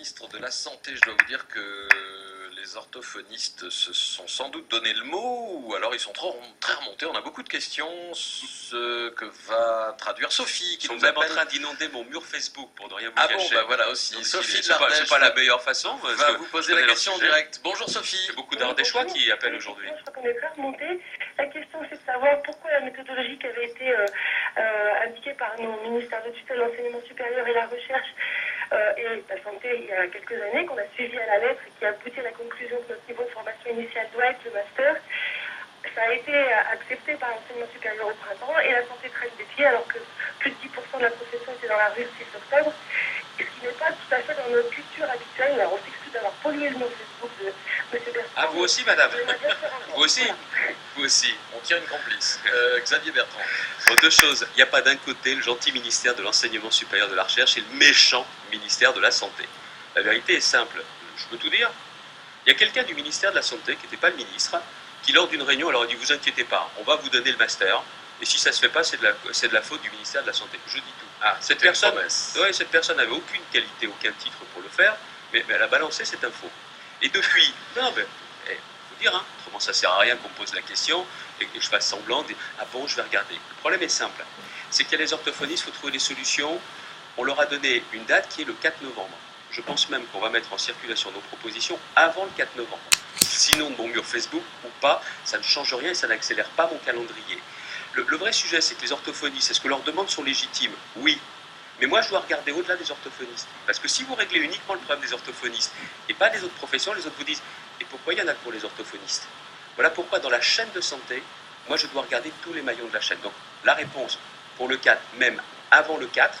ministre de la Santé, je dois vous dire que les orthophonistes se sont sans doute donné le mot, ou alors ils sont très remontés. On a beaucoup de questions, ce que va traduire Sophie, qui Ils sont nous même en appelle. train d'inonder mon mur Facebook, pour ne rien vous Ah cacher. bon, bah voilà aussi. Donc, Sophie de c'est l'Ardèche pas la meilleure façon. va vous poser la question en direct. Bonjour Sophie. Il y a beaucoup d'Ardéchois qui appellent aujourd'hui. Je crois qu'on est très remonté. La question, c'est de savoir pourquoi la méthodologie qui avait été indiquée par nos ministères de tutelle, l'enseignement supérieur et la recherche et la santé il y a quelques années, qu'on a suivi à la lettre et qui a abouti à la conclusion que notre niveau de formation initiale doit être le master, ça a été accepté par l'enseignement supérieur au printemps et la santé traîne des pieds alors que plus de 10% de la profession était dans la rue le 6 octobre. Ce qui n'est pas tout à fait dans notre culture habituelle. Alors, on s'excuse d'avoir pollué le nom Facebook de M. Bertrand. Ah, vous aussi, madame. Vous aussi. Voilà. Vous aussi. On tient une complice. Xavier Bertrand. Bon, deux choses. Il n'y a pas d'un côté le gentil ministère de l'enseignement supérieur de la recherche et le méchant ministère de la santé. La vérité est simple. Je peux tout dire. Il y a quelqu'un du ministère de la santé, qui n'était pas le ministre, qui lors d'une réunion leur a dit « Vous inquiétez pas, on va vous donner le master, et si ça ne se fait pas, c'est de la faute du ministère de la Santé. » Je dis tout. Ah, Cette personne n'avait aucune qualité, aucun titre pour le faire, mais elle a balancé cette info. Et depuis, non, ben, faut dire, hein, autrement ça sert à rien qu'on me pose la question et que je fasse semblant de dire « Ah bon, je vais regarder ». Le problème est simple, c'est qu'il y a les orthophonistes, il faut trouver des solutions. On leur a donné une date qui est le 4 novembre. Je pense même qu'on va mettre en circulation nos propositions avant le 4 novembre. Sinon, mon mur Facebook ou pas, ça ne change rien et ça n'accélère pas mon calendrier. Le vrai sujet, c'est que les orthophonistes, est-ce que leurs demandes sont légitimes? Oui. Mais moi, je dois regarder au-delà des orthophonistes. Parce que si vous réglez uniquement le problème des orthophonistes et pas des autres professions, les autres vous disent « Et pourquoi il y en a que pour les orthophonistes ?» Voilà pourquoi dans la chaîne de santé, moi, je dois regarder tous les maillons de la chaîne. Donc, la réponse pour le 4, même avant le 4,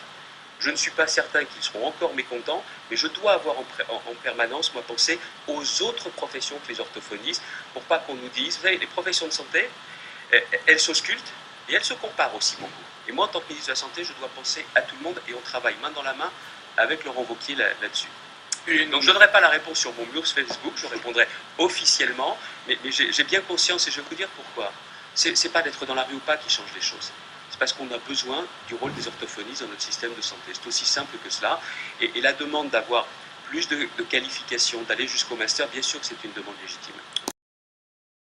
je ne suis pas certain qu'ils seront encore mécontents, mais je dois avoir en permanence, moi, pensé aux autres professions que les orthophonistes, pour pas qu'on nous dise, vous savez, les professions de santé, elles s'auscultent et elles se comparent aussi beaucoup. Et moi, en tant que ministre de la Santé, je dois penser à tout le monde et on travaille main dans la main avec Laurent Wauquiez là-dessus. Donc je ne donnerai pas la réponse sur mon mur Facebook, je répondrai officiellement, mais j'ai bien conscience et je vais vous dire pourquoi. C'est pas d'être dans la rue ou pas qui change les choses. C'est parce qu'on a besoin du rôle des orthophonistes dans notre système de santé. C'est aussi simple que cela. Et la demande d'avoir plus de qualifications, d'aller jusqu'au master, bien sûr que c'est une demande légitime.